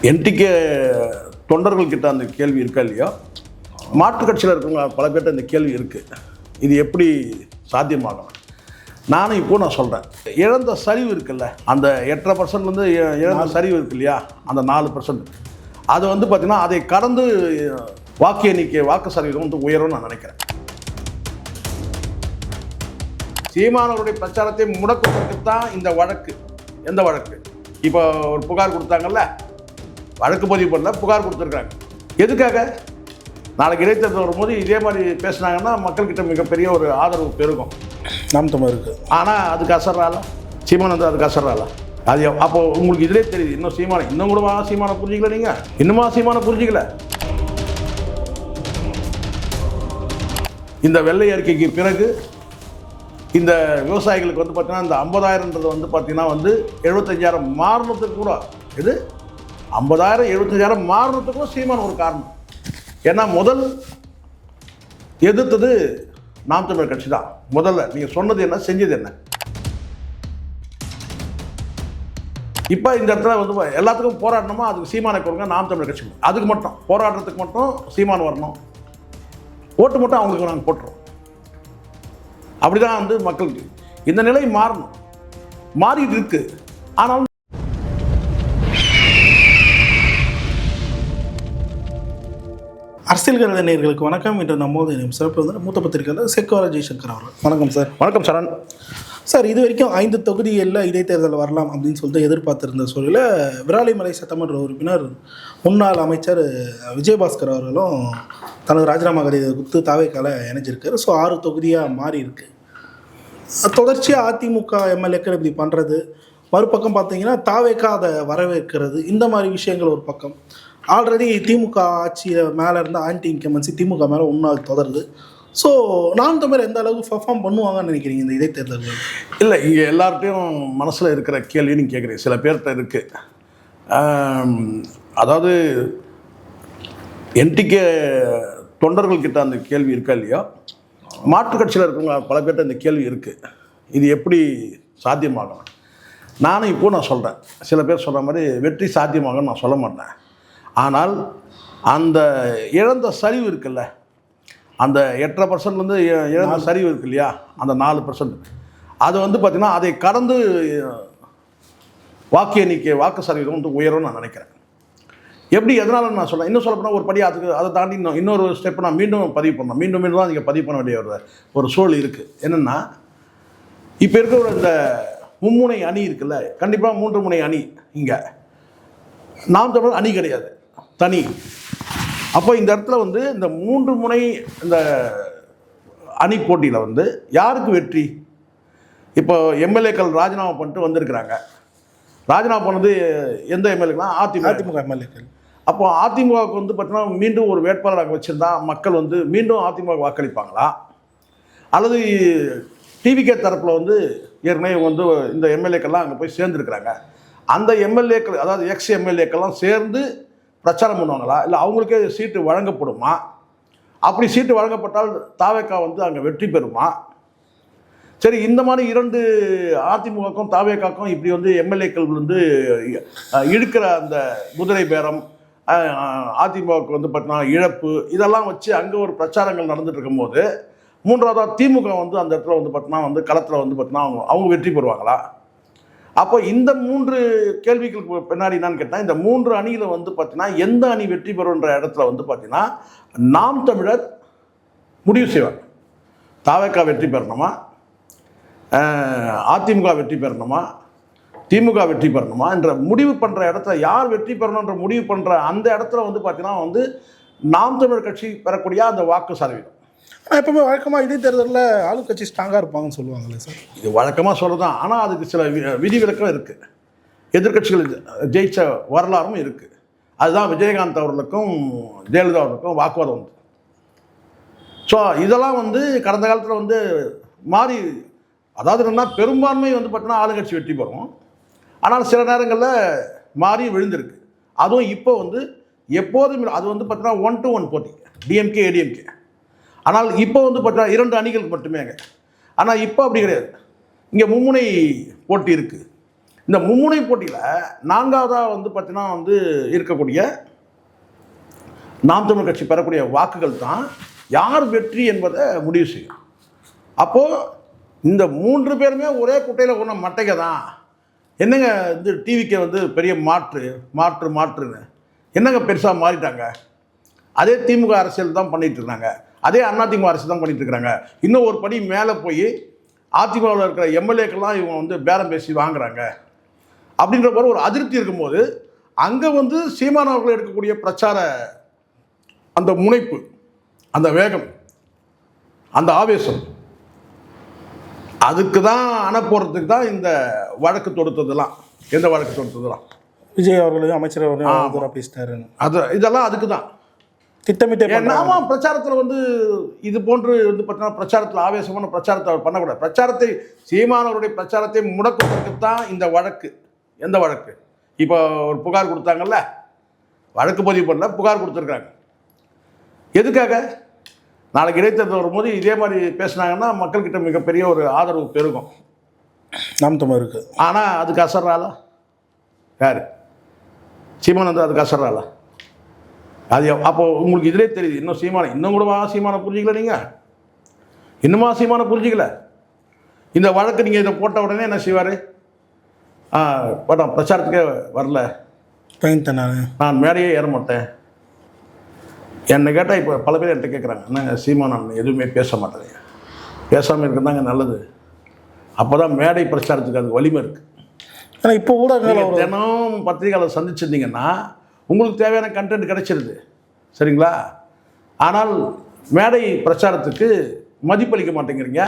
NTK தொண்டர்கள்கிட்ட அந்த கேள்வி இருக்கா இல்லையா, மாற்றுக் கட்சியில் இருக்கிறவங்க பல பேர்ட்ட இந்த கேள்வி இருக்குது. இது எப்படி சாத்தியமாகும்? நானும் இப்போ நான் சொல்கிறேன், இழந்த சரிவு இருக்குல்ல, அந்த 8.5% இழந்த சரிவு இருக்கு இல்லையா, அந்த 4% அது பார்த்திங்கன்னா அதை கடந்து வாக்கு எண்ணிக்கை வாக்கு சதவீதம் உயரும்னு நான் நினைக்கிறேன். சீமானவருடைய பிரச்சாரத்தை முடக்குவதற்கு தான் இந்த வழக்கு. எந்த வழக்கு? இப்போ ஒரு புகார் கொடுத்தாங்கல்ல, வழக்கு பதிவு பண்ணல, புகார் கொடுத்துருக்காங்க. எதுக்காக? நாளைக்கு இடைத்தேர்தல் வரும்போது இதே மாதிரி பேசினாங்கன்னா மக்கள்கிட்ட மிகப்பெரிய ஒரு ஆதரவு பெருகும். நாம் தமிழ் இருக்குது. ஆனால் அதுக்கு அசர்றால சீமான் அதுக்கு அசர்றால அது அப்போ உங்களுக்கு இதிலே தெரியுது. இன்னும் கூட சீமானை புரிஞ்சிக்கல. நீங்கள் இன்னுமா சீமானை புரிஞ்சிக்கல? இந்த வெள்ளை அறிக்கைக்கு பிறகு இந்த விவசாயிகளுக்கு பார்த்தீங்கன்னா இந்த 50,000ன்றது பார்த்தீங்கன்னா 75,000 மாறினத்துக்கு கூட, இது 50,000 75,000 மாறினத்துக்கு கூட சீமான் ஒரு காரணம். ஏன்னா முதல் எதிர்த்தது நாம் தமிழர் கட்சி தான். முதல்ல நீங்கள் சொன்னது என்ன, செஞ்சது என்ன? இப்போ இந்த இடத்துல எல்லாத்துக்கும் போராடணுமா, அதுக்கு சீமானை கொடுங்க, நாம் தமிழர் கட்சி அதுக்கு மட்டும் போராடுறதுக்கு மட்டும் சீமான் வரணும், ஓட்டு மட்டும் அவங்களுக்கு நாங்கள் போட்டுருவோம். அப்படிதான் மக்களுக்கு இந்த நிலை மாறணும். மாறிட்டு இருக்கு. ஆனால் அரசியல் கருத நேயர்களுக்கு வணக்கம். இன்று நம்மோது சிறப்பு மூத்த பத்திரிகையாளர் செக்கோரா ஜெய்சங்கர் அவர்கள். வணக்கம் சார். வணக்கம் சரண் சார். இது வரைக்கும் 5 தொகுதிகளில் இடைத்தேர்தல் வரலாம் அப்படின்னு சொல்லிட்டு எதிர்பார்த்திருந்த சூழலில் விராலிமலை சட்டமன்ற உறுப்பினர் முன்னாள் அமைச்சர் விஜயபாஸ்கர் அவர்களும் தனது ராஜினாமா கடிதத்தை கொடுத்து தாவேக்கால இணைஞ்சிருக்காரு. ஸோ 6 தொகுதியாக மாறி இருக்கு. தொடர்ச்சியாக அதிமுக எம்எல்ஏக்கள் இப்படி பண்ணுறது, மறுபக்கம் பார்த்தீங்கன்னா தாவேக்கா அதை வரவேற்கிறது, இந்த மாதிரி விஷயங்கள் ஒரு பக்கம். ஆல்ரெடி திமுக ஆட்சியில் மேலே இருந்த ஆன்டி இன்கமன்சி திமுக மேலே ஒன்றால் தொடருது. ஸோ நாம் தமிழ் எந்த அளவுக்கு பர்ஃபார்ம் பண்ணுவாங்கன்னு நினைக்கிறீங்க இந்த இடைத்தேர்தல்கள்? இல்லை, இங்கே எல்லார்ட்டையும் மனசில் இருக்கிற கேள்வி நீங்கள் கேட்குறீங்க. சில பேர்கிட்ட இருக்குது. அதாவது என்டிகே தொண்டர்கள்கிட்ட அந்த கேள்வி இருக்கா இல்லையா, மாற்றுக் கட்சியில் இருக்கிறவங்க பல பேர்ட்ட இந்த கேள்வி இருக்குது. இது எப்படி சாத்தியமாகும்? நானும் இப்போ நான் சொல்கிறேன், சில பேர் சொல்கிற மாதிரி வெற்றி சாத்தியமாகும்னு நான் சொல்ல மாட்டேன். ஆனால் அந்த இழந்த சரிவு இருக்குல்ல, அந்த 8.5% இழந்த சரிவு இருக்கு இல்லையா, அந்த 4% அது பார்த்திங்கன்னா அதை கடந்து வாக்கு எண்ணிக்கை வாக்கு சதவீதம் உயரும்னு நான் நினைக்கிறேன். எப்படி, எதனால நான் சொல்கிறேன், இன்னும் சொல்லப்போனால் ஒரு படி அதுக்கு அதை தாண்டி இன்னொரு ஸ்டெப் நான் மீண்டும் பதிவு பண்ணணும். மீண்டும் தான் நீங்கள் பதிவு பண்ண வேண்டிய ஒரு சூழல் இருக்குது. என்னென்னா, இப்போ இருக்கிற இந்த மும்முனை அணி இருக்குல்ல, கண்டிப்பாக 3 முனை அணி. இங்கே நாம் தமிழ் அணி கிடையாது, தனி. அப்போ இந்த இடத்துல இந்த 3 முனை இந்த அணி போட்டியில் யாருக்கு வெற்றி? இப்போ எம்எல்ஏக்கள் ராஜினாமா பண்ணிட்டு வந்திருக்கிறாங்க. ராஜினாமா பண்ணது எந்த எம்எல்ஏக்கெலாம்? அதிமுக எம்எல்ஏக்கள். அப்போ அதிமுகவுக்கு பார்த்தீங்கன்னா மீண்டும் ஒரு வேட்பாளராக வச்சுருந்தா மக்கள் மீண்டும் அதிமுக வாக்களிப்பாங்களா? அல்லது டிவிகே தரப்பில் ஏற்கனவே இந்த எம்எல்ஏக்கள்லாம் அங்கே போய் சேர்ந்துருக்கிறாங்க, அந்த எம்எல்ஏக்கள் அதாவது எக்ஸ் எம்எல்ஏக்கள்லாம் சேர்ந்து பிரச்சாரம் பண்ணுவாங்களா? இல்லை அவங்களுக்கே சீட்டு வழங்கப்படுமா? அப்படி சீட்டு வழங்கப்பட்டால் தாவேக்கா அங்கே வெற்றி பெறுமா? சரி, இந்த மாதிரி 2 அதிமுகக்கும் தாவேக்காக்கும் இப்படி எம்எல்ஏக்கள் இழுக்கிற அந்த குதிரை பேரம், அதிமுகவுக்கு பார்த்தீங்கன்னா இழப்பு, இதெல்லாம் வச்சு அங்கே ஒரு பிரச்சாரங்கள் நடந்துட்டு இருக்கும்போது, 3வது திமுக அந்த இடத்துல பார்த்தீங்கன்னா களத்தில் பார்த்தீங்கன்னா அவங்க வெற்றி பெறுவாங்களா? அப்போ இந்த 3 கேள்விகளுக்கு பின்னாடி என்னன்னு கேட்டால், இந்த 3 அணியில் பார்த்தீங்கன்னா எந்த அணி வெற்றி பெறுன்ற இடத்துல பார்த்தீங்கன்னா நாம் தமிழர் முடிவு செய்வார். தாவேக்கா வெற்றி பெறணுமா, அதிமுக வெற்றி பெறணுமா, திமுக வெற்றி பெறணுமா என்ற முடிவு பண்ணுற இடத்துல, யார் வெற்றி பெறணுன்ற முடிவு பண்ணுற அந்த இடத்துல பார்த்தீங்கன்னா நாம் தமிழர் கட்சி பெறக்கூடிய அந்த வாக்கு சதவீதம். எப்பவுமே வழக்கமாக இடைத்தேர்தலில் ஆளுங்கட்சி ஸ்ட்ராங்காக இருப்பாங்கன்னு சொல்லுவாங்களே சார்? இது வழக்கமாக சொல்லதான். ஆனால் அதுக்கு சில விதிவிலக்கம் இருக்குது. எதிர்கட்சிகள் ஜெயிச்ச வரலாறும் இருக்குது. அதுதான் விஜயகாந்த் அவர்களுக்கும் ஜெயலலிதா அவர்களுக்கும் வாக்குவாதம் ஸோ இதெல்லாம் கடந்த காலத்தில் மாறி, அதாவது என்னன்னா பெரும்பான்மை பார்த்தீங்கன்னா ஆளுங்கட்சி வெற்றி பெறும். ஆனால் சில நேரங்களில் மாறி விழுந்திருக்கு. அதுவும் இப்போ எப்போதும் அது பார்த்தீங்கன்னா 1-to-1 போட்டி, டிஎம்கே ஏடிஎம்கே. ஆனால் இப்போ பார்த்தீங்கன்னா 2 அணிகளுக்கு மட்டுமேங்க. ஆனால் இப்போ அப்படி கிடையாது. இங்கே மும்முனை போட்டி இருக்குது. இந்த மும்முனை போட்டியில் 4வதாக வந்து பார்த்தீங்கன்னா வந்து இருக்கக்கூடிய நாம் தமிழ் கட்சி பெறக்கூடிய வாக்குகள் தான் யார் வெற்றி என்பதை முடிவு செய்யும். அப்போது இந்த 3 பேருமே ஒரே குட்டையில் ஒன்று மட்டைங்க தான். என்னங்க வந்து டிவிக்கு வந்து பெரிய மாற்றுன்னு என்னங்க பெருசாக மாறிட்டாங்க. அதே திமுக அரசியல் தான் பண்ணிகிட்டு இருக்காங்க, அதே அதிமுக அரசியல் தான் பண்ணிகிட்டு இருக்கிறாங்க. இன்னும் ஒரு படி மேலே போய் அதிமுகவில் இருக்கிற எம்எல்ஏக்கெல்லாம் இவங்க வந்து பேரம் பேசி வாங்குறாங்க அப்படின்ற போது ஒரு அதிருப்தி இருக்கும்போது அங்கே வந்து சீமான் அவர்கள் எடுக்கக்கூடிய பிரச்சார அந்த முனைப்பு, அந்த வேகம், அந்த ஆவேசம், அதுக்கு தான் அனுப்புறதுக்கு தான் இந்த வழக்கு தொடுத்ததெல்லாம். எந்த வழக்கு தொடுத்ததெல்லாம் விஜய் அவர்களையும் அமைச்சர் அவர்களையும் பேசினாரு. அது இதெல்லாம் அதுக்கு தான் திட்டமிட்ட. நாம பிரச்சாரத்தில் வந்து இது போன்று வந்து பார்த்தீங்கன்னா பிரச்சாரத்தில் ஆவேசமான பிரச்சாரத்தை அவர் பண்ணக்கூடாது. பிரச்சாரத்தை சீமானவருடைய பிரச்சாரத்தை முடக்குவதற்கு தான் இந்த வழக்கு. எந்த வழக்கு? இப்போ ஒரு புகார் கொடுத்தாங்கல்ல, வழக்கு பதிவு பண்ணல, புகார் கொடுத்துருக்காங்க. எதுக்காக? நாளைக்கு இடைத்தேர்தல் வரும்போது இதே மாதிரி பேசினாங்கன்னா மக்கள்கிட்ட மிகப்பெரிய ஒரு ஆதரவு பெருகும். நாம் தமிழருக்கு. ஆனால் அதுக்கு அசர்றாளா யார்? சீமான் வந்து அதுக்கு அசர்றாளா? அது அப்போ உங்களுக்கு இதிலே தெரியுது. இன்னும் கூடவா சீமானை புரிஞ்சிக்கல? நீங்கள் இன்னுமா சீமானை புரிஞ்சிக்கல? இந்த வழக்கு நீங்கள் இதை போட்ட உடனே என்ன செய்வார்? பிரச்சாரத்துக்கே வரல, நான் மேடையே ஏற மாட்டேன். என்னை கேட்டால் இப்போ பல பேர் என்கிட்ட கேட்குறாங்க, என்னங்க சீமான் நான் எதுவுமே பேச மாட்டேங்க, பேசாமல் இருக்கிறதாங்க நல்லது. அப்போ தான் மேடை பிரச்சாரத்துக்கு அது வலிமை இருக்குது. ஆனால் இப்போ கூட தினம் பத்திரிகையாளர் சந்திச்சிருந்தீங்கன்னா உங்களுக்கு தேவையான கண்டென்ட் கிடைச்சிருது, சரிங்களா? ஆனால் மேடை பிரச்சாரத்துக்கு மதிப்பளிக்க மாட்டேங்கிறீங்க.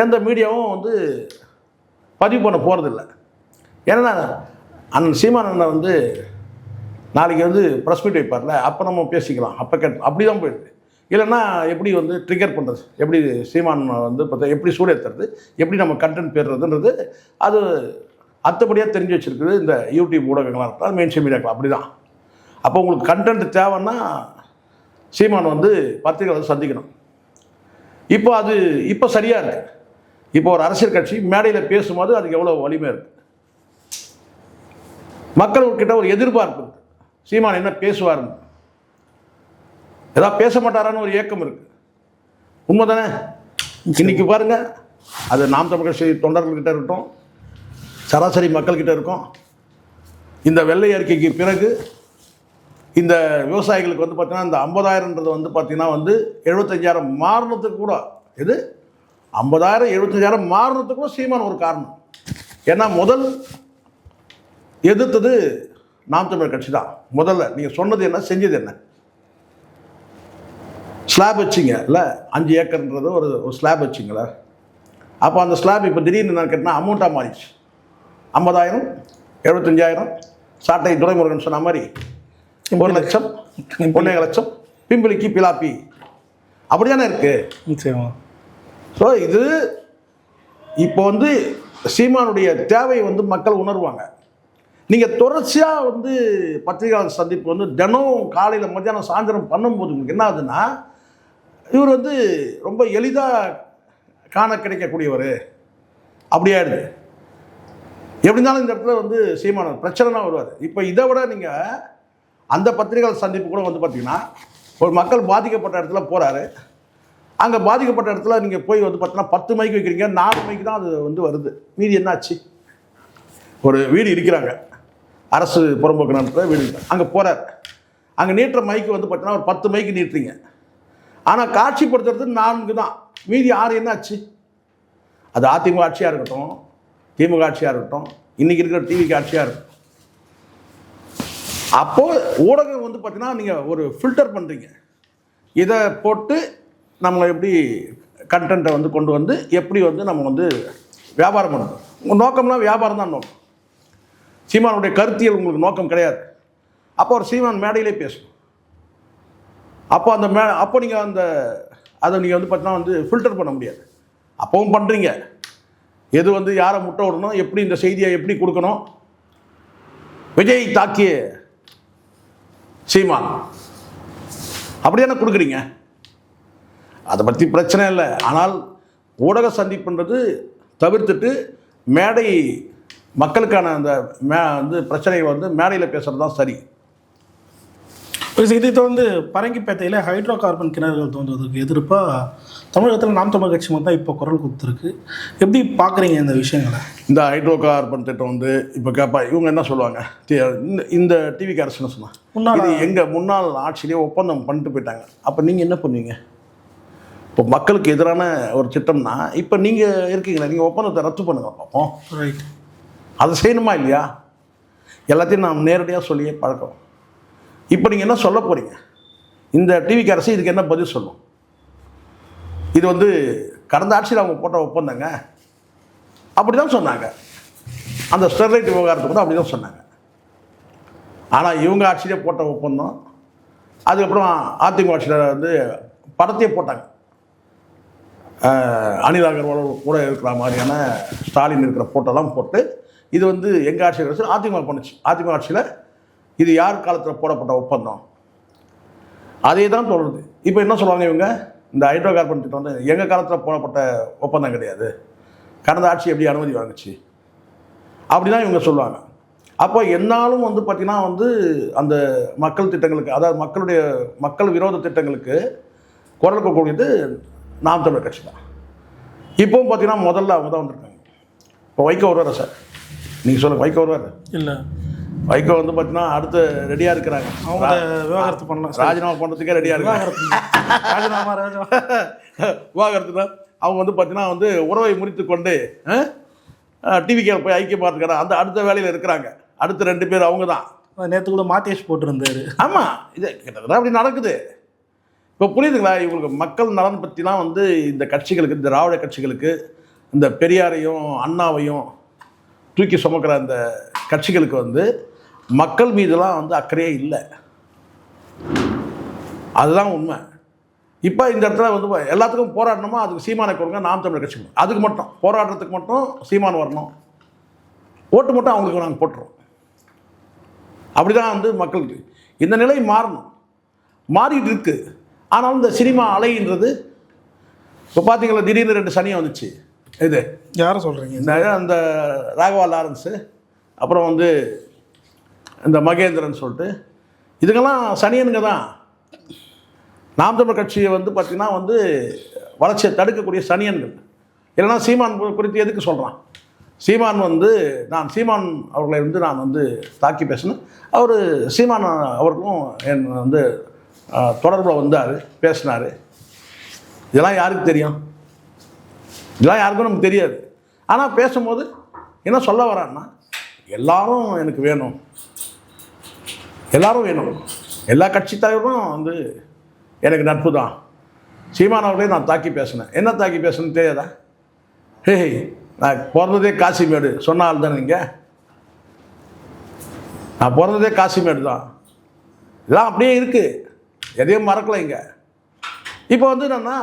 எந்த மீடியாவும் வந்து பதிவு பண்ண போகிறதில்ல. ஏன்னா அண்ணன் சீமான் அண்ணன் வந்து நாளைக்கு வந்து ப்ரெஸ் மீட் வைப்பார்ல, அப்போ நம்ம பேசிக்கலாம், அப்போ அப்படி தான் போயிடுது. இல்லைன்னா எப்படி வந்து ட்ரிகர் பண்ணுறது, எப்படி சீமான் வந்து பார்த்தா எப்படி சூடேற்றுறது, எப்படி நம்ம கண்டென்ட் பெறுறதுன்றது அது அத்தபடியாக தெரிஞ்சு வச்சுருக்குது இந்த யூடியூப் ஊடகங்களாக இருக்கும், அது மெயின்ஸ்ட்ரீம் மீடியாக்கள் அப்படி தான். அப்போ உங்களுக்கு கண்டென்ட் தேவைன்னா சீமான் வந்து பத்திரிகையாளர் சந்திக்கணும். இப்போ சரியாக இருக்குது. இப்போ ஒரு அரசியல் கட்சி மேடையில் பேசும்போது அதுக்கு எவ்வளோ வலிமை இருக்குது. மக்கள்கிட்ட ஒரு எதிர்பார்ப்பு இருக்குது, சீமான் என்ன பேசுவார்னு. ஏதாவது பேச மாட்டாரான்னு ஒரு ஏக்கம் இருக்குது. உண்மை தானே? இன்றைக்கி பாருங்கள், அது நாம் தமிழ் கட்சி தொண்டர்கள்கிட்ட இருக்கட்டும், சராசரி மக்கள்கிட்ட இருக்கும். இந்த வெள்ளை அறிக்கைக்கு பிறகு இந்த விவசாயிகளுக்கு வந்து பார்த்திங்கன்னா இந்த 50,000ன்றது வந்து பார்த்திங்கன்னா வந்து 75,000 மாறினத்துக்கு கூட, இது 50,000 75,000 மாறினத்துக்கு கூட சீமான் ஒரு காரணம். ஏன்னா முதல் எதிர்த்தது நாம் தமிழர் கட்சி தான். முதல்ல நீங்கள் சொன்னது என்ன, செஞ்சது என்ன? ஸ்லாப் வச்சிங்க இல்லை, 5 ஏக்கர்ன்றது ஒரு ஸ்லாப் வச்சிங்கள. அப்போ அந்த ஸ்லாப் இப்போ திடீர்னு நான் கேட்டால் அமௌண்ட்டாக மாறிச்சு. 50,000 75,000 சாட்டை துரைமுருகன் சொன்ன மாதிரி 1 லட்சம் 1.5 லட்சம் பிம்பிளிக்கு பிலாப்பி அப்படி தானே இருக்குது. ஸோ இது இப்போ வந்து சீமானுடைய தேவையை வந்து மக்கள் உணர்வாங்க. நீங்கள் தொடர்ச்சியாக வந்து பத்திரிகையாளர் சந்திப்பு வந்து தினம் காலையில் மத்தியானம் சாயந்தரம் பண்ணும்போது உங்களுக்கு என்ன ஆகுதுன்னா, இவர் வந்து ரொம்ப எளிதாக காண கிடைக்கக்கூடியவர் அப்படி ஆயிடுது. எப்படி இருந்தாலும் இந்த இடத்துல வந்து சீமான் பிரச்சனை தான் வருவார். இப்போ இதை விட நீங்கள் அந்த பத்திரிகையாளர் சந்திப்பு கூட வந்து பார்த்தீங்கன்னா, ஒரு மக்கள் பாதிக்கப்பட்ட இடத்துல போகிறாரு, அங்கே பாதிக்கப்பட்ட இடத்துல நீங்கள் போய் வந்து பார்த்தீங்கன்னா 10 மைக்கு வைக்கிறீங்க, 4 மைக்கு தான் அது வந்து வருது. மீதி என்னாச்சு? ஒரு வீடு இருக்கிறாங்க, அரசு புறம்போக்கு நடத்துகிற வீடு, அங்கே போகிறார், அங்கே நீட்டுற மைக்கு வந்து பார்த்தீங்கன்னா ஒரு 10 மைக்கு நீட்டுறீங்க. ஆனால் காட்சிப்படுத்துறது 4 தான், மீதி 6 என்னாச்சு? அது அதிமுக ஆட்சியாக இருக்கட்டும், திமுக ஆட்சியாக இருக்கட்டும், இன்றைக்கி இருக்கிற டிவிக்கு ஆட்சியாக இருக்கட்டும். அப்போது ஊடகம் வந்து பார்த்தீங்கன்னா நீங்கள் ஒரு ஃபில்டர் பண்ணுறீங்க. இதை போட்டு நம்மளை எப்படி கண்டென்ட்டை வந்து கொண்டு வந்து எப்படி வந்து நம்ம வந்து வியாபாரம் பண்ணணும். உங்கள் நோக்கம்லாம் வியாபாரம் தான் நோக்கம். சீமானுடைய கருத்தியல் உங்களுக்கு நோக்கம் கிடையாது. அப்போ ஒரு சீமான் மேடையிலே பேசணும். அப்போ நீங்கள் அதை நீங்கள் வந்து பார்த்தீங்கன்னா வந்து ஃபில்டர் பண்ண முடியாது. அப்பவும் பண்ணுறீங்க. எது வந்து யாரை முட்டை விடணும், எப்படி இந்த செய்தியை எப்படி கொடுக்கணும். விஜய் தாக்கிய சீமான் அப்படியான கொடுக்குறீங்க, அதை பற்றி பிரச்சனை இல்லை. ஆனால் ஊடக சந்திப்புன்றது தவிர்த்துட்டு மேடை மக்களுக்கான அந்த வந்து பிரச்சனைகள் வந்து மேடையில் பேசுகிறது தான் சரி. இதை வந்து பரங்கிப்பேட்டையில் ஹைட்ரோ கார்பன் கிணறுகள் தோன்றுவதற்கு எதிர்ப்பாக தமிழகத்தில் நாம் தமிழ் கட்சி மட்டும் இப்போ குரல் கொடுத்துருக்கு. எப்படி பார்க்குறீங்க இந்த விஷயங்களை? இந்த ஹைட்ரோ கார்பன் திட்டம் வந்து இப்போ கேட்பா இவங்க என்ன சொல்லுவாங்க, இந்த டிவிக்கு அரசு என்ன சொன்னாங்க, இது எங்கள் முன்னாள் ஆட்சியிலேயே ஒப்பந்தம் பண்ணிட்டு போயிட்டாங்க. அப்போ நீங்கள் என்ன பண்ணுவீங்க? இப்போ மக்களுக்கு எதிரான ஒரு திட்டம்னா இப்போ நீங்கள் இருக்கீங்களா, நீங்கள் ஒப்பந்தத்தை ரத்து பண்ணுங்க பார்ப்போம். ரைட், அதை செய்யணுமா இல்லையா? எல்லாத்தையும் நாம் நேரடியாக சொல்லியே பழக்கம். இப்போ நீங்கள் என்ன சொல்ல போகிறீங்க? இந்த டிவிக்கு அரசு இதுக்கு என்ன பதில் சொல்லும்? இது வந்து கடந்த ஆட்சியில் அவங்க போட்ட ஒப்பந்தங்க, அப்படி தான் சொன்னாங்க. அந்த ஸ்டெர்லைட் விவகாரத்தை கூட அப்படி தான் சொன்னாங்க. ஆனால் இவங்க ஆட்சியிலே போட்ட ஒப்பந்தம், அதுக்கப்புறம் அதிமுக ஆட்சியில் வந்து படத்தையே போட்டாங்க. அனில் அகர்வால் கூட இருக்கிற மாதிரியான ஸ்டாலின் இருக்கிற போட்டோலாம் போட்டு இது வந்து எங்கள் ஆட்சியில் அதிமுக பண்ணுச்சு. அதிமுக ஆட்சியில் இது யார் காலத்தில் போடப்பட்ட ஒப்பந்தம், அதே தான் தொடருது. இப்போ என்ன சொல்லுவாங்க இவங்க, இந்த ஹைட்ரோ கார்பன் திட்டம் வந்து எங்கள் காலத்தில் போடப்பட்ட ஒப்பந்தம் கிடையாது, கடந்த ஆட்சி எப்படி அனுமதி வாங்குச்சு, அப்படி தான் இவங்க சொல்லுவாங்க. அப்போ என்னாலும் வந்து பார்த்திங்கன்னா வந்து அந்த மக்கள் திட்டங்களுக்கு, அதாவது மக்கள் விரோத திட்டங்களுக்கு குரல் கொடுக்கக்கூடியது நாம் தமிழர் கட்சி தான். இப்போவும் பார்த்தீங்கன்னா முதல்ல அவங்க தான் வந்திருக்காங்க. இப்போ வைகோ வருவார் சார், நீங்கள் சொல்லுங்கள், வைகோ வருவார் இல்லை? வைகோ வந்து பார்த்தீங்கன்னா அடுத்து ரெடியாக இருக்கிறாங்க. அவங்க விவாகரத்து பண்ணலாம், ராஜினாமா பண்ணுறதுக்கே ரெடியாக இருக்காங்க. விவாகரத்துனா அவங்க வந்து பார்த்தீங்கன்னா வந்து உறவை முறித்து கொண்டு டிவிக்கு போய் ஐக்கியமாகிறதுக்கான அந்த அடுத்த வேலையில் இருக்கிறாங்க. அடுத்த 2 பேர் அவங்க தான். நேற்று கூட மாத்தேஷ் போட்டிருந்தாரு. ஆமாம், இது கிட்டத்தட்ட அப்படி நடக்குது. இப்போ புரியுதுங்களா? இவங்களுக்கு மக்கள் நலன் பற்றிலாம் வந்து இந்த கட்சிகளுக்கு, இந்த திராவிட கட்சிகளுக்கு, இந்த பெரியாரையும் அண்ணாவையும் தூக்கி சுமக்கிற அந்த கட்சிகளுக்கு வந்து மக்கள் மீதுலாம் வந்து அக்கறையே இல்லை. அதுதான் உண்மை. இப்போ இந்த இடத்துல வந்து எல்லாத்துக்கும் போராடணுமா, அதுக்கு சீமானை கொடுங்க, நாம் தமிழர் கட்சி அதுக்கு மட்டும் போராடுறதுக்கு மட்டும் சீமான் வரணும், ஓட்டு மட்டும் அவங்களுக்கு நாங்கள் போட்டுருவோம். அப்படி தான் வந்து மக்களுக்கு இந்த நிலை மாறணும். மாறிட்டு இருக்கு. ஆனாலும் இந்த சினிமா அலைன்றது இப்போ பார்த்தீங்களா, திடீர்னு 2 சனியை வந்துச்சு. இது யாரை சொல்கிறீங்க? இந்த ராகவா லாரன்ஸு, அப்புறம் வந்து இந்த மகேந்திரன் சொல்லிட்டு, இதுக்கெல்லாம் சனியனுங்க தான். நாம் தமிழர் கட்சியை வந்து பார்த்திங்கன்னா வந்து வளர்ச்சியை தடுக்கக்கூடிய சனியன்கள். இல்லைன்னா சீமான் குறித்து எதுக்கு சொல்கிறான்? சீமான் வந்து சீமான் அவர்களை வந்து நான் வந்து தாக்கி பேசினேன். அவர் சீமான் அவர்களும் என் வந்து தொடர்பில் வந்தார், பேசினார். இதெல்லாம் யாருக்கு தெரியும்? இதெல்லாம் யாருக்கும் நமக்கு தெரியாது. ஆனால் பேசும்போது என்ன சொல்ல வரான்னா, எல்லாரும் எனக்கு வேணும், எல்லாரும் வேணும், எல்லா கட்சி தலைவரும் வந்து எனக்கு நட்பு தான். சீமான் அவர்களே நான் தாக்கி பேசினேன். என்ன தாக்கி பேசணுன்னு தெரியாதா? ஹேய், நான் பிறந்ததே காசிமேடு சொன்ன ஆள் தானே நீங்கள். நான் பிறந்ததே காசிமேடு தான். இதெல்லாம் அப்படியே இருக்குது, எதையும் மறக்கலை இங்கே. இப்போ வந்து என்னென்னா,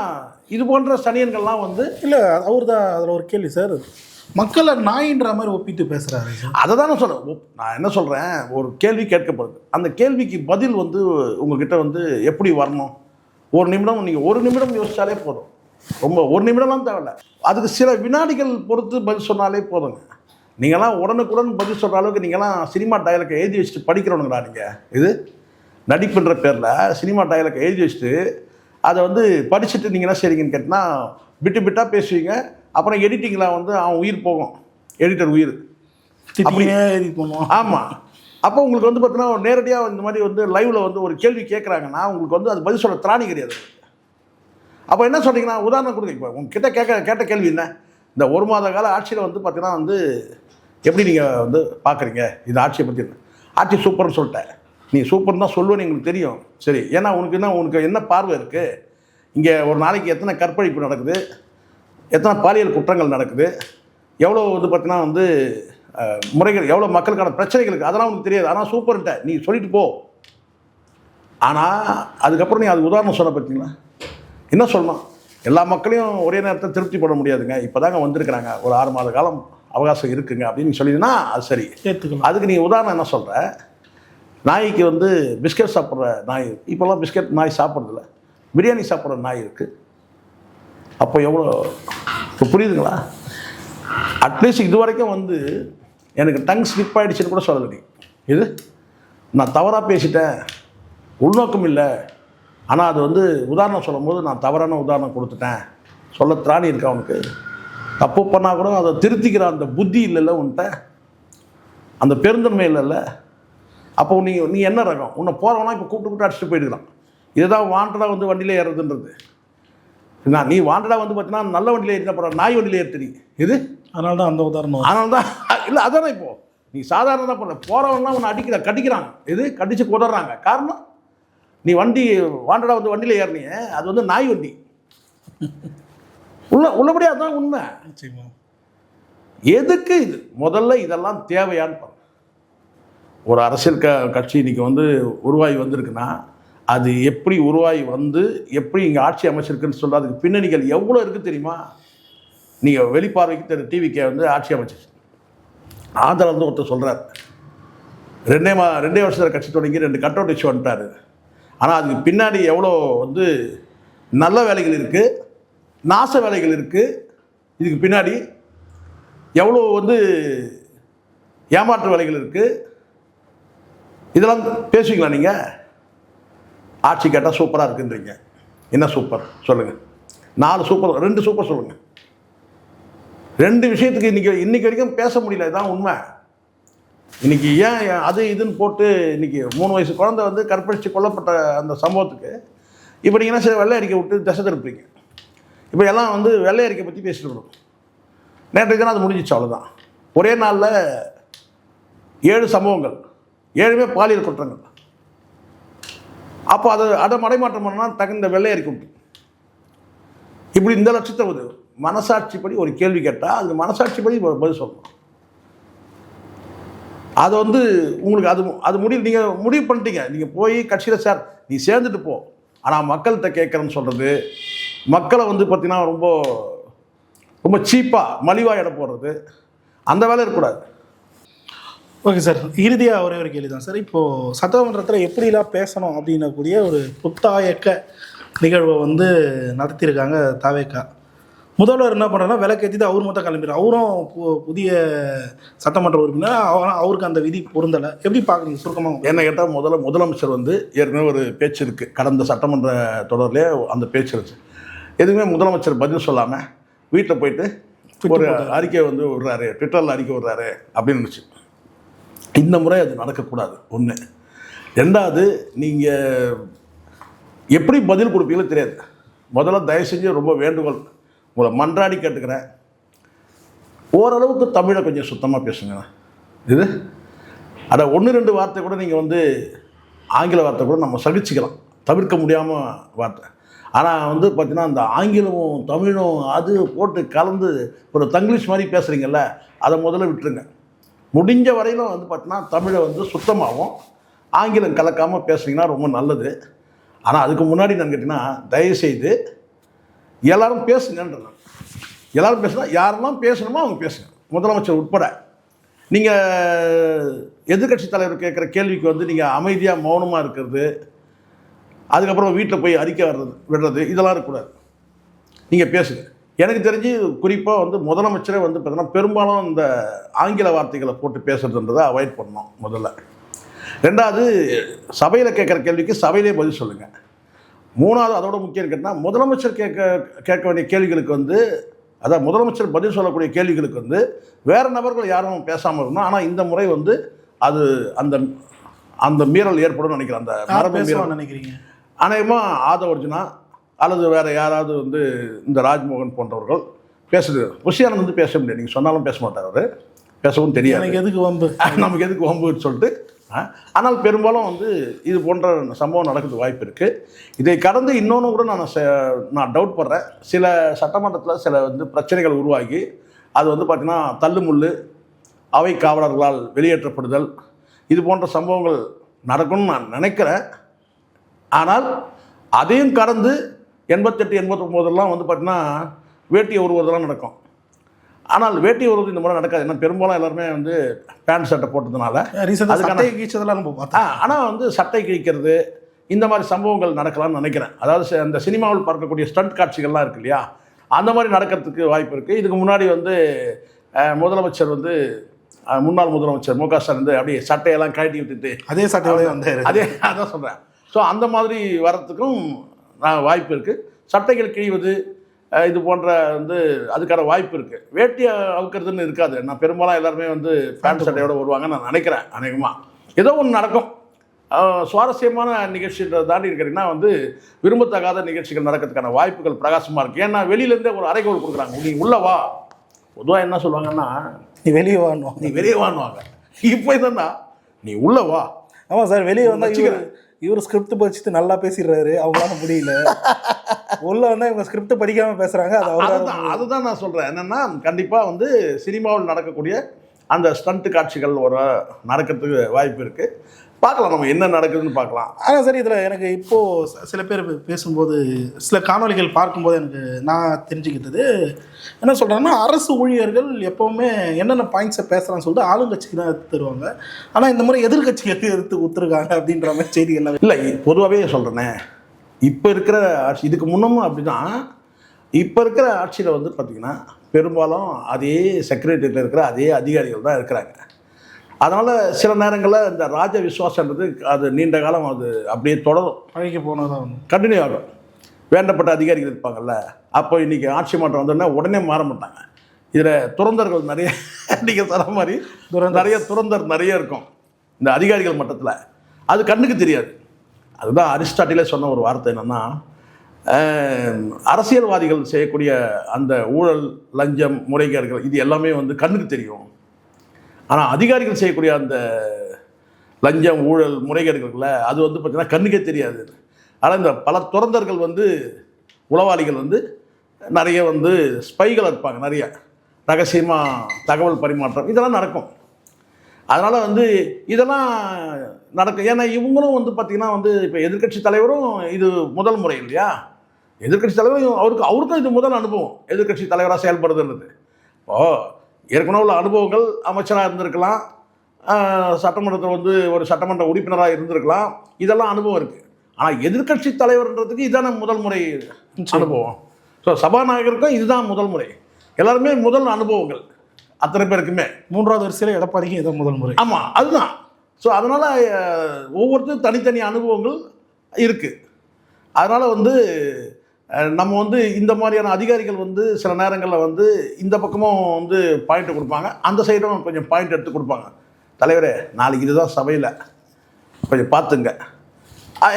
இது போன்ற சனியன்கள்லாம் வந்து இல்லை, அவர் தான் அதில் ஒரு கேள்வி சார், மக்களை நாயின்ற மாதிரி ஒப்பிட்டு பேசுகிறாரு. அதை தான் நான் சொல்கிறேன். நான் என்ன சொல்கிறேன், ஒரு கேள்வி கேட்கப்படுது, அந்த கேள்விக்கு பதில் வந்து உங்ககிட்ட வந்து எப்படி வரணும்? ஒரு நிமிடம், நீங்கள் 1 நிமிடம் யோசித்தாலே போதும். ரொம்ப 1 நிமிடம்லாம் தேவையில்லை, அதுக்கு சில வினாடிகள் பொறுத்து பதில் சொன்னாலே போதுங்க. நீங்களாம் உடனுக்குடன் பதில் சொல்கிற அளவுக்கு நீங்களாம் சினிமா டயலாக்கை எழுதி வச்சுட்டு படிக்கிறவனுங்களா நீங்கள்? இது நடிப்புன்ற பேரில் சினிமா டயலாக்கை எழுதி வச்சுட்டு அதை வந்து படிச்சுட்டு நீங்கள் என்ன செய்றீங்கன்னு கேட்டால் விட்டு விட்டாக பேசுவீங்க. அப்புறம் எடிட்டிங்கில் வந்து அவன் உயிர் போகும், எடிட்டர் உயிர் அப்படியே எடிட் பண்ணுவான். ஆமாம். அப்போ உங்களுக்கு வந்து பார்த்தீங்கன்னா நேரடியாக இந்த மாதிரி வந்து லைவில் வந்து ஒரு கேள்வி கேட்குறாங்கன்னா உங்களுக்கு வந்து அது பதில் சொல்ல திராணி கிடையாது. அப்போ என்ன சொல்கிறீங்கன்னா, உதாரணம் கொடுங்க. இப்போ உங்ககிட்ட கேட்ட கேள்வி என்ன, இந்த 1 மாத கால ஆட்சியில் வந்து பார்த்தீங்கன்னா வந்து எப்படி நீங்கள் வந்து பார்க்குறீங்க இந்த ஆட்சியை பற்றி? ஆட்சி சூப்பர்னு சொல்லிட்டேன். நீ சூப்பர்னு தான் சொல்லுவேன்னு எங்களுக்கு தெரியும். சரி, ஏன்னா உனக்கு என்ன பார்வை இருக்குது? இங்கே ஒரு நாளைக்கு எத்தனை கற்பழிப்பு நடக்குது, எத்தனை பாலியல் குற்றங்கள் நடக்குது, எவ்வளோ வந்து பார்த்தீங்கன்னா வந்து முறைகள், எவ்வளோ மக்களுக்கான பிரச்சனைகள் இருக்குது, அதெல்லாம் உனக்கு தெரியாது. ஆனால் சூப்பர்ன்ட்ட நீ சொல்லிட்டு போ. ஆனால் அதுக்கப்புறம் நீ அது உதாரணம் சொல்ல பார்த்தீங்களா, என்ன சொல்லணும்? எல்லா மக்களையும் ஒரே நேரத்தை திருப்தி பண்ண முடியாதுங்க, இப்போ தாங்க வந்திருக்கிறாங்க, ஒரு 6 மாத காலம் அவகாசம் இருக்குங்க அப்படின்னு சொல்லிதுன்னா அது சரி, ஏற்றுக்கலாம். அதுக்கு நீ உதாரணம் என்ன சொல்கிற? நாய்க்கு வந்து பிஸ்கட் சாப்பிட்ற நாய், இப்போல்லாம் பிஸ்கட் நாய் சாப்பிட்றதில்ல, பிரியாணி சாப்பிட்ற நாய் இருக்குது. அப்போ எவ்வளோ இப்போ புரியுதுங்களா? அட்லீஸ்ட் இது வரைக்கும் வந்து எனக்கு டங் ஸ்லிப் ஆகிடுச்சின்னு கூட சொல்லலை நீ. இது நான் தவறாக பேசிட்டேன், உள்நோக்கம் இல்லை, ஆனால் அது வந்து உதாரணம் சொல்லும் போது நான் தவறான உதாரணம் கொடுத்துட்டேன், சொல்ல திராணி இருக்கா அவனுக்கு? தப்பு பண்ணால் கூட அதை திருத்திக்கிற அந்த புத்தி இல்லைல்ல உன்கிட்ட, அந்த பெருந்தன்மை இல்லைல்ல. அப்போ நீ என்ன ரகம்? உன்னை போகிறவனா இப்போ கூப்பிட்டு அடிச்சுட்டு போயிடுக்கலாம். இதுதான் வாண்டடாக வந்து வண்டியில் ஏறுறதுன்றது. நீ வாண்டடாக வந்து பார்த்தீங்கன்னா நல்ல வண்டியில் ஏறினா போகிற நாய் வண்டியில் ஏற்றுறீ. இது அதனால தான் அந்த உதாரணம். அதனால தான் இல்லை, அதானே இப்போது நீ சாதாரண தான் பண்ண போகிறவங்களாம் உன்னை கடிக்கிறாங்க, இது கடிச்சு குதறாங்க. காரணம் நீ வண்டி வாண்டடாக வந்து வண்டியில் ஏறினீங்க, அது வந்து நாய் வண்டி. உள்ளபடியாக அதுதான் உண்மை. எதுக்கு இது முதல்ல இதெல்லாம் தேவையான்னு பாருங்க. ஒரு அரசியல் கட்சி இன்றைக்கி வந்து உருவாகி வந்திருக்குன்னா அது எப்படி உருவாகி வந்து எப்படி இங்கே ஆட்சி அமைச்சிருக்குன்னு சொல்ல அதுக்கு பின்னணிகள் எவ்வளோ இருக்குது தெரியுமா? நீங்கள் வெளிப்பார்வைக்கு டிவிக்கே வந்து ஆட்சி அமைச்சிச்சு. ஆந்திரா வந்து ஒருத்தர் சொல்கிறார், 2 வருஷத்தில் கட்சி தொடங்கி 2 கட் அவுட் வச்சு வந்துட்டார். ஆனால் அதுக்கு பின்னாடி எவ்வளோ வந்து நல்ல வேலைகள் இருக்குது, நாச வேலைகள் இருக்குது, இதுக்கு பின்னாடி எவ்வளோ வந்து ஏமாற்று வேலைகள் இருக்குது. இதெல்லாம் பேசுவீங்களா நீங்கள்? ஆட்சி கேட்டால் சூப்பராக இருக்குன்றீங்க. என்ன சூப்பர் சொல்லுங்கள்? 4 சூப்பர், 2 சூப்பர் சொல்லுங்கள். 2 விஷயத்துக்கு இன்றைக்கி வரைக்கும் பேச முடியல. இதுதான் உண்மை. இன்றைக்கி ஏன் அது இதுன்னு போட்டு இன்றைக்கி 3 வயசு குழந்தை வந்து கற்பழித்து கொல்லப்பட்ட அந்த சம்பவத்துக்கு இப்போ நீங்கள் என்ன சரி வெள்ளை அறிக்கை விட்டு திசை திருப்பீங்க. இப்போ எல்லாம் வந்து வெள்ளை அறிக்கை பற்றி பேசிட்டு வரும். நேற்றைக்கு தானே அது முடிஞ்சிச்சு, அவ்வளோதான். ஒரே நாளில் 7 சம்பவங்கள், 7மே பாலியல் குற்றங்கள். அப்போ அதை மடைமாற்றம் பண்ணால் தகுந்த வெள்ளை அறிக்கை விட்டு இப்படி இந்த லட்சத்தை ஒரு மனசாட்சிப்படி ஒரு கேள்வி கேட்டால் அதுக்கு மனசாட்சிப்படி பதில் சொல்லணும். அதை வந்து உங்களுக்கு அது நீங்கள் முடிவு பண்ணிட்டீங்க. நீங்கள் போய் கட்சியில் சார் நீ சேர்ந்துட்டு போ, ஆனால் மக்கள்கிட்ட கேட்குறேன்னு சொல்கிறது, மக்களை வந்து பார்த்திங்கன்னா ரொம்ப ரொம்ப சீப்பாக மலிவாக இடம் போடுறது, அந்த வேலை இருக்கக்கூடாது. ஓகே சார், இறுதியாக ஒரே ஒரு கேள்வி தான் சார். இப்போது சட்டமன்றத்தில் எப்படிலாம் பேசணும் அப்படின்னக்கூடிய ஒரு புத்தாயக்க நிகழ்வை வந்து நடத்தியிருக்காங்க தாவேக்கா. முதல்வர் என்ன பண்ணுறதுனா விளக்கேற்றி அவர் மட்டும் கிளம்பிடுறார். அவரும் புதிய சட்டமன்ற உறுப்பினர், அவருக்கு அந்த விதி பொருந்தலை. எப்படி பார்க்குறீங்க சுருக்கமாக? என்ன கேட்டால் முதலமைச்சர் வந்து ஏற்கனவே ஒரு பேச்சு இருக்குது, கடந்த சட்டமன்ற தொடர்லேயே அந்த பேச்சு இருக்குது. எதுவுமே முதலமைச்சர் பதில் சொல்லாமல் வீட்டில் போயிட்டு ஒரு அறிக்கை வந்து விடுறாரு, ட்விட்டரில் அறிக்கை விடுறாரு அப்படின்னு இருந்துச்சு. இந்த முறை அது நடக்கக்கூடாது. 1. 2வது, நீங்கள் எப்படி பதில் கொடுப்பீங்களோ தெரியாது. முதல்ல தயவு செஞ்சு ரொம்ப வேண்டுகோள், உங்களை மன்றாடி கேட்டுக்கிறேன், ஓரளவுக்கு தமிழை கொஞ்சம் சுத்தமாக பேசுங்க. இது அதை 1-2 வார்த்தை கூட நீங்கள் வந்து ஆங்கில வார்த்தை கூட நம்ம சகிச்சுக்கலாம், தவிர்க்க முடியாமல் வார்த்தை. ஆனால் வந்து பார்த்திங்கன்னா அந்த ஆங்கிலமும் தமிழும் அது போட்டு கலந்து ஒரு தங்கிலீஷ் மாதிரி பேசுகிறீங்கல்ல, அதை முதல்ல விட்டுருங்க. முடிஞ்ச வரையிலும் வந்து பார்த்தீங்கன்னா தமிழை வந்து சுத்தமாகவும் ஆங்கிலம் கலக்காமல் பேசுனீங்கன்னா ரொம்ப நல்லது. ஆனால் அதுக்கு முன்னாடி நான் கேட்டிங்கன்னா தயவுசெய்து எல்லோரும் பேசுங்கன்றேன். எல்லோரும் பேசுனா யாரெல்லாம் பேசணுமோ அவங்க பேசுங்க, முதலமைச்சர் உட்பட. நீங்கள் எதிர்கட்சி தலைவர் கேட்குற கேள்விக்கு வந்து நீங்கள் அமைதியாக மௌனமாக இருக்கிறது, அதுக்கப்புறம் வீட்டில் போய் அறிக்கை விடுறது, இதெல்லாம் இருக்கக்கூடாது. நீங்கள் பேசுங்க. எனக்கு தெரிஞ்சு குறிப்பாக வந்து முதலமைச்சரே வந்து பார்த்தீங்கன்னா பெரும்பாலும் இந்த ஆங்கில வார்த்தைகளை போட்டு பேசுகிறதுன்றதை அவாய்ட் பண்ணணும் முதல்ல. 2வது, சபையில் கேட்குற கேள்விக்கு சபையிலே பதில் சொல்லுங்கள். 3வது, அதோட முக்கியம் கேட்டால் முதலமைச்சர் கேட்க வேண்டிய கேள்விகளுக்கு வந்து, அதான் முதலமைச்சர் பதில் சொல்லக்கூடிய கேள்விகளுக்கு வந்து வேறு நபர்கள் யாரும் பேசாமல் இருக்கணும். ஆனால் இந்த முறை வந்து அது அந்த அந்த மீறல் ஏற்படும் நினைக்கிறேன். அந்த மரபு மீறல் நினைக்கிறீங்க? அநேகமாக ஆதவர்ஜுனா அல்லது வேறு யாராவது வந்து இந்த ராஜ்மோகன் போன்றவர்கள் பேசுறது. புஷியானந்த் வந்து பேச முடியாது, நீங்கள் சொன்னாலும் பேச மாட்டார், அவர் பேசவும் தெரியாது. எனக்கு எதுக்கு வம்பு, நமக்கு எதுக்கு வம்புன்னு சொல்லிட்டு. ஆனால் பெரும்பாலும் வந்து இது போன்ற சம்பவம் நடக்கிறது வாய்ப்பு இருக்குது. இதை கடந்து இன்னொன்று கூட நான் டவுட் படுறேன். சில சட்டமன்றத்தில் சில வந்து பிரச்சனைகள் உருவாகி அது வந்து பார்த்திங்கன்னா தள்ளுமுள்ளு, அவை காவலர்களால் வெளியேற்றப்படுதல், இது போன்ற சம்பவங்கள் நடக்கும்னு நான் நினைக்கிறேன். ஆனால் அதையும் கடந்து 88, 89 வந்து பார்த்தீங்கன்னா வேட்டியை உருவுறதெல்லாம் நடக்கும். ஆனால் வேட்டியை உருவது இந்த முறை நடக்காது. ஏன்னா பெரும்பாலும் எல்லாருமே வந்து பேண்ட் சட்டை போட்டதுனால அதுக்கான கிழிச்சதெல்லாம் நம்ம பார்த்தோம். ஆனால் வந்து சட்டை கிழிக்கிறது இந்த மாதிரி சம்பவங்கள் நடக்கலாம்னு நினைக்கிறேன். அதாவது அந்த சினிமாவில் பார்க்கக்கூடிய ஸ்டண்ட் காட்சிகள்லாம் இருக்குது இல்லையா, அந்த மாதிரி நடக்கிறதுக்கு வாய்ப்பு இருக்குது. இதுக்கு முன்னாடி வந்து முதலமைச்சர் வந்து முன்னாள் முதலமைச்சர் மு க ஸ்டாலின் வந்து அப்படியே சட்டையெல்லாம் கழட்டி விட்டுட்டு அதே சட்டையோடய வந்தார். அதே அதான் சொல்கிறேன். ஸோ அந்த மாதிரி வரத்துக்கும் வாய்ப்பு இருக்குது. சட்டைகள் கிழிவது இது போன்ற வந்து அதுக்கான வாய்ப்பு இருக்குது. வேட்டி அவுக்கிறதுன்னு இருக்காது. நான் பெரும்பாலும் எல்லாருமே வந்து பேண்ட் சட்டையோடு வருவாங்க நான் நினைக்கிறேன். அநேகமாக ஏதோ ஒன்று நடக்கும். சுவாரஸ்யமான நிகழ்ச்சின்றதை தாண்டி இருக்கிறீங்கன்னா வந்து விரும்பத்தகாத நிகழ்ச்சிகள் நடக்கிறதுக்கான வாய்ப்புகள் பிரகாசமாக இருக்குது. ஏன்னா வெளியிலேருந்தே ஒரு அறைகோல் கொடுக்குறாங்க, நீ உள்ள வா. பொதுவாக என்ன சொல்லுவாங்கன்னா நீ வெளியே வாங்குவோம், நீ வெளியே வாங்குவாங்க. இப்போ என்னன்னா நீ உள்ள வா. ஆமாம் சார், வெளியே வந்தால் இவர் ஸ்கிரிப்ட் படிச்சுட்டு நல்லா பேசிடுறாரு, அவங்களால முடியல. உள்ள வந்தால் இவங்க ஸ்கிரிப்ட் படிக்காமல் பேசுகிறாங்க. அதுதான் நான் சொல்கிறேன். என்னென்னா கண்டிப்பாக வந்து சினிமாவில் நடக்கக்கூடிய அந்த ஸ்டண்ட் காட்சிகள் ஒரு நடக்கிறதுக்கு வாய்ப்பு இருக்குது. பார்க்கலாம், நம்ம என்ன நடக்குதுன்னு பார்க்கலாம். ஆனால் சரி, இதில் எனக்கு இப்போது சில பேர் பேசும்போது சில காணொலிகள் பார்க்கும்போது எனக்கு நான் தெரிஞ்சுக்கிட்டது என்ன சொல்கிறாங்கன்னா, அரசு ஊழியர்கள் எப்போவுமே என்னென்ன பாயிண்ட்ஸை பேசுகிறான்னு சொல்லிட்டு ஆளுங்கட்சிக்கு தான் எடுத்து தருவாங்க. ஆனால் இந்த முறை எதிர்கட்சிகளுக்கு எடுத்து கொடுத்துருக்காங்க அப்படின்ற மாதிரி செய்திகள் இல்லை. பொதுவாகவே சொல்கிறேனே, இப்போ இருக்கிற ஆட்சி, இதுக்கு முன்னமும் அப்படி தான். இப்போ இருக்கிற ஆட்சியில் வந்து பார்த்திங்கன்னா பெரும்பாலும் அதே செக்ரட்டரியில் இருக்கிற அதே அதிகாரிகள் தான் இருக்கிறாங்க. அதனால் சில நேரங்களில் இந்த ராஜ விசுவாசன்றது அது நீண்ட காலம் அது அப்படியே தொடரும், பழகி போனதான் கண்டினியூ ஆகும். வேண்டப்பட்ட அதிகாரிகள் இருப்பாங்கள்ல, அப்போ இன்றைக்கி ஆட்சி மாற்றம் வந்தோடனே உடனே மாற மாட்டாங்க. இதில் துறந்தர்கள் நிறைய, நீங்கள் சொன்ன மாதிரி துறந்தர் நிறைய இருக்கும் இந்த அதிகாரிகள் மட்டத்தில். அது கண்ணுக்கு தெரியாது. அதுதான் அரிஸ்டாட்டிலே சொன்ன ஒரு வார்த்தை என்னென்னா, அரசியல்வாதிகள் செய்யக்கூடிய அந்த ஊழல், லஞ்சம், முறைகேடுகள் இது எல்லாமே வந்து கண்ணுக்கு தெரியும். ஆனால் அதிகாரிகள் செய்யக்கூடிய அந்த லஞ்சம், ஊழல், முறைகேடுகளில் அது வந்து பார்த்திங்கன்னா கண்ணுக்கே தெரியாது. ஆனால் இந்த பல துறந்தர்கள் வந்து உளவாளிகள் வந்து நிறைய வந்து ஸ்பைகள் இருப்பாங்க, நிறைய ரகசியமாக தகவல் பரிமாற்றம் இதெல்லாம் நடக்கும். அதனால் வந்து இதெல்லாம் நடக்கும். ஏன்னா இவங்களும் வந்து பார்த்திங்கன்னா வந்து இப்போ எதிர்க்கட்சி தலைவரும் இது முதல் முறை இல்லையா. எதிர்க்கட்சி தலைவரும் அவருக்கும் இது முதல் அனுபவம், எதிர்க்கட்சி தலைவராக செயல்படுதுன்றது. ஏற்கனவே உள்ள அனுபவங்கள், அமைச்சராக இருந்திருக்கலாம், சட்டமன்றத்தில் வந்து ஒரு சட்டமன்ற உறுப்பினராக இருந்திருக்கலாம், இதெல்லாம் அனுபவம் இருக்குது. ஆனால் எதிர்க்கட்சி தலைவர்ன்றதுக்கு இதுதான முதல் முறை அனுபவம். ஸோ சபாநாயகருக்கும் இதுதான் முதல் முறை. எல்லாருமே முதல் அனுபவங்கள் அத்தனை பேருக்குமே. 3வது வரிசையில் எடப்பாடிக்கும் இதான் முதல் முறை. ஆமாம், அதுதான். ஸோ அதனால் ஒவ்வொருத்தரும் தனித்தனி அனுபவங்கள் இருக்குது. அதனால் வந்து நம்ம வந்து இந்த மாதிரியான அதிகாரிகள் வந்து சில நேரங்களில் வந்து இந்த பக்கமும் வந்து பாயிண்ட்டு கொடுப்பாங்க, அந்த சைடும் கொஞ்சம் பாயிண்ட் எடுத்து கொடுப்பாங்க. தலைவரே, நாளைக்கு இதுதான் சபையில் கொஞ்சம் பார்த்துங்க,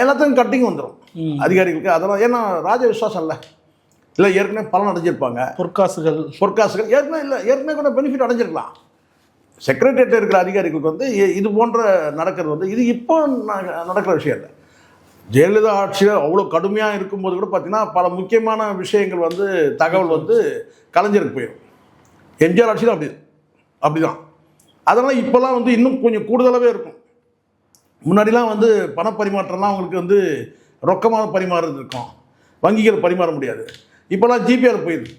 எல்லாத்துக்கும் கட்டிங் வந்துடும் அதிகாரிகளுக்கு. அதெல்லாம் ஏன்னா ராஜ விசுவாசம் இல்லை ஏற்கனவே பலன் அடைஞ்சிருப்பாங்க. பொற்காசுகள் ஏற்கனவே கூட பெனிஃபிட் அடைஞ்சிருக்கலாம். செக்ரட்டரியேட்டில் இருக்கிற அதிகாரிகளுக்கு வந்து இது போன்ற நடக்கிறது வந்து இது இப்போ நடக்கிற விஷயம் இல்லை. ஜெயலலிதா ஆட்சியில் அவ்வளோ கடுமையாக இருக்கும்போது கூட பார்த்திங்கன்னா பல முக்கியமான விஷயங்கள் வந்து தகவல் வந்து கலைஞருக்கு போயிடும். எம்ஜிஆர் ஆட்சியில் அப்படிதான். அதனால் இப்போல்லாம் வந்து இன்னும் கொஞ்சம் கூடுதலாகவே இருக்கும். முன்னாடிலாம் வந்து பணப்பரிமாற்றம்லாம் அவங்களுக்கு வந்து ரொக்கமாக பரிமாறுறது இருக்கும், வங்கிகள் பரிமாற முடியாது. இப்போல்லாம் ஜிபிஆர் போயிடுது,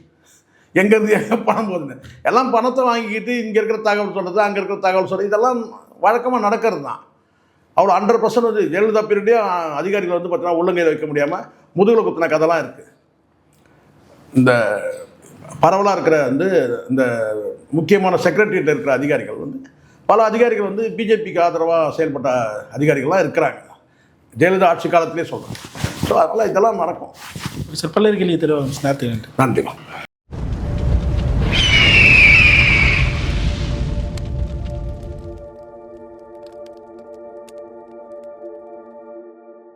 எங்கேருந்து எங்கே பணம் போகுதுன்னு. எல்லாம் பணத்தை வாங்கிக்கிட்டு இங்கே இருக்கிற தகவல் சொல்கிறது, அங்கே இருக்கிற தகவல் சொல்கிறது, இதெல்லாம் வழக்கமாக நடக்கிறது தான். அவ்வளோ 100% வந்து ஜெயலலிதா பீரியடே அதிகாரிகள் வந்து பார்த்தீங்கன்னா உள்ளங்கையில் வைக்க முடியாமல் முதுகில் குத்தின கதைலாம் இருக்குது. இந்த பரவலாக இருக்கிற வந்து இந்த முக்கியமான செக்ரட்டரியேட்டில் இருக்கிற அதிகாரிகள் வந்து பல அதிகாரிகள் வந்து பிஜேபிக்கு ஆதரவாக செயல்பட்ட அதிகாரிகள்லாம் இருக்கிறாங்க, ஜெயலலிதா ஆட்சி காலத்திலே சொல்கிறேன். ஸோ அதனால் இதெல்லாம் நடக்கும். சார், பல்லருக்கு தெரியும். நன்றி.